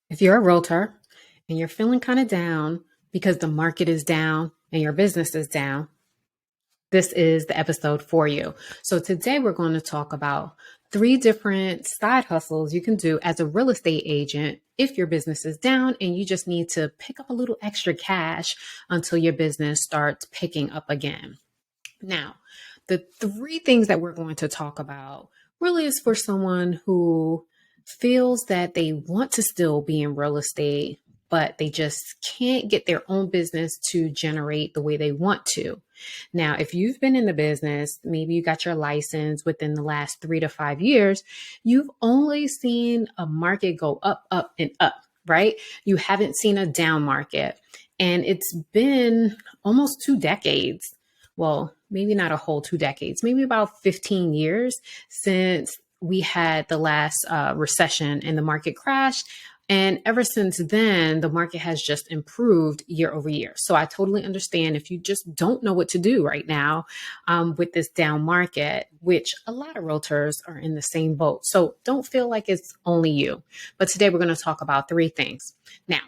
If you're a realtor and you're feeling kind of down because the market is down and your business is down, this is the episode for you. So today we're going to talk about 3 different side hustles you can do as a real estate agent if your business is down and you just need to pick up a little extra cash until your business starts picking up again. Now, the 3 things that we're going to talk about really is for someone who feels that they want to still be in real estate, but they just can't get their own business to generate the way they want to. Now, if you've been in the business, maybe you got your license within the last 3 to 5 years, you've only seen a market go up, up, and up, right? You haven't seen a down market. And it's been almost 2 decades. Well, maybe not a whole 2 decades, maybe about 15 years since we had the last recession and the market crashed. And ever since then, the market has just improved year over year. So I totally understand if you just don't know what to do right now with this down market, which a lot of realtors are in the same boat. So don't feel like it's only you. But today we're going to talk about 3 things. Now,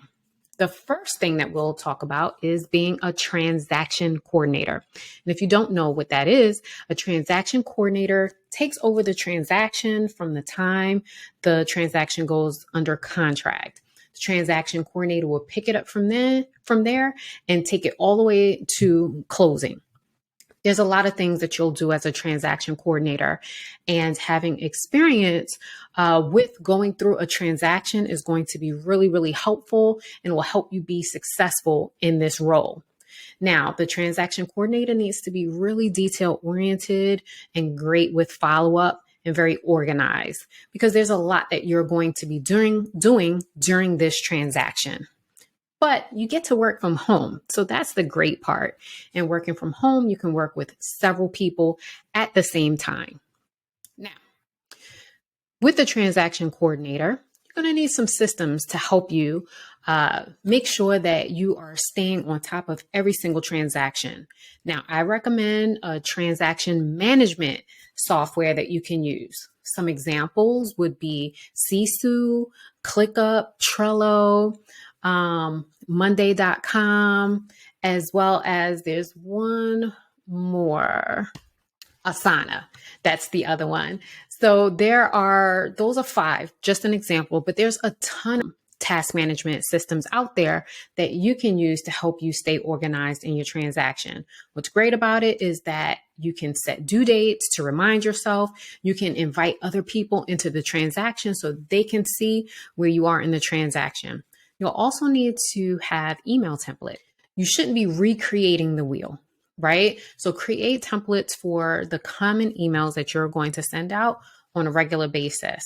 the first thing that we'll talk about is being a transaction coordinator. And if you don't know what that is, a transaction coordinator takes over the transaction from the time the transaction goes under contract. The transaction coordinator will pick it up from there and take it all the way to closing. There's a lot of things that you'll do as a transaction coordinator, and having experience with going through a transaction is going to be really, really helpful and will help you be successful in this role. Now, the transaction coordinator needs to be really detail oriented and great with follow-up and very organized, because there's a lot that you're going to be doing during this transaction. But you get to work from home. So that's the great part. And working from home, you can work with several people at the same time. Now, with the transaction coordinator, you're going to need some systems to help you make sure that you are staying on top of every single transaction. Now, I recommend a transaction management software that you can use. Some examples would be Sisu, ClickUp, Trello, Monday.com, as well as there's one more, Asana. That's the other one. So those are 5, just an example, but there's a ton of task management systems out there that you can use to help you stay organized in your transaction. What's great about it is that you can set due dates to remind yourself. You can invite other people into the transaction so they can see where you are in the transaction. You'll also need to have email template. You shouldn't be recreating the wheel, right? So create templates for the common emails that you're going to send out on a regular basis.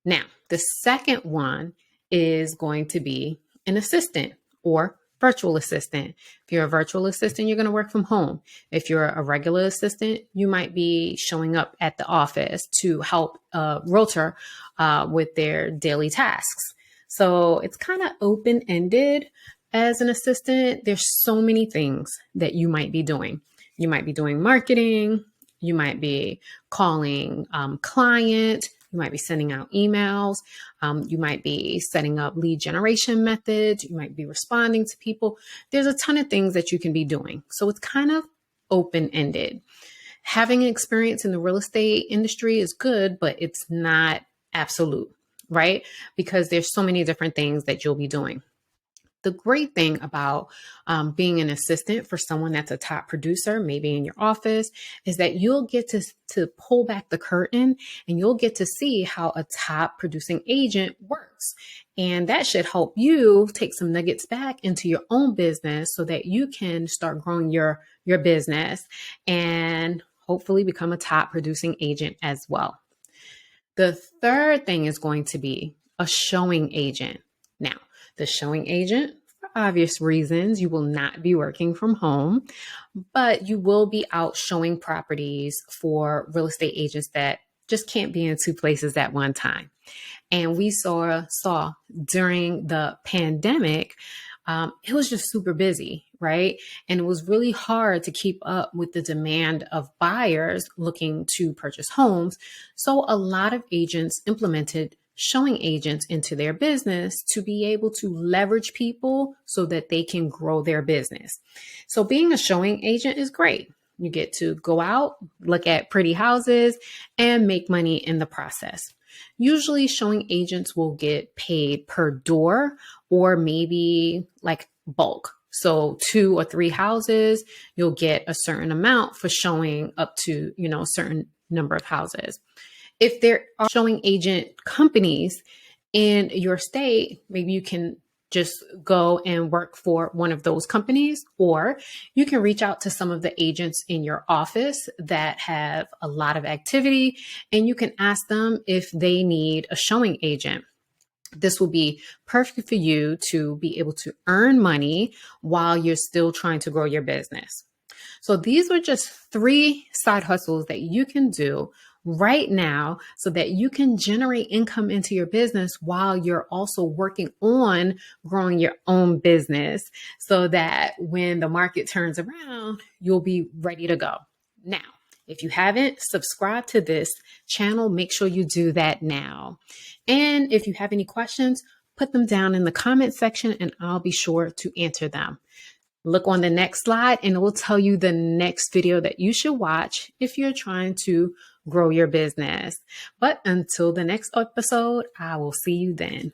Now, the second one is going to be an assistant or virtual assistant. If you're a virtual assistant, you're going to work from home. If you're a regular assistant, you might be showing up at the office to help a realtor with their daily tasks. So it's kind of open-ended as an assistant. There's so many things that you might be doing. You might be doing marketing. You might be calling client. You might be sending out emails. You might be setting up lead generation methods. You might be responding to people. There's a ton of things that you can be doing. So it's kind of open-ended. Having experience in the real estate industry is good, but it's not absolute, right? Because there's so many different things that you'll be doing. The great thing about being an assistant for someone that's a top producer, maybe in your office, is that you'll get to pull back the curtain and you'll get to see how a top producing agent works. And that should help you take some nuggets back into your own business so that you can start growing your business and hopefully become a top producing agent as well. The third thing is going to be a showing agent. Now, the showing agent, for obvious reasons, you will not be working from home, but you will be out showing properties for real estate agents that just can't be in 2 places at one time. And we saw during the pandemic, it was just super busy, right? And it was really hard to keep up with the demand of buyers looking to purchase homes. So a lot of agents implemented showing agents into their business to be able to leverage people so that they can grow their business. So being a showing agent is great. You get to go out, look at pretty houses, and make money in the process. Usually showing agents will get paid per door or maybe like bulk. So 2 or 3 houses, you'll get a certain amount for showing up to, a certain number of houses. If there are showing agent companies in your state, maybe you can just go and work for one of those companies, or you can reach out to some of the agents in your office that have a lot of activity, and you can ask them if they need a showing agent. This will be perfect for you to be able to earn money while you're still trying to grow your business. So these are just 3 side hustles that you can do right now so that you can generate income into your business while you're also working on growing your own business so that when the market turns around, you'll be ready to go. Now, if you haven't subscribed to this channel, make sure you do that now. And if you have any questions, put them down in the comment section and I'll be sure to answer them. Look on the next slide and it will tell you the next video that you should watch if you're trying to grow your business. But until the next episode, I will see you then.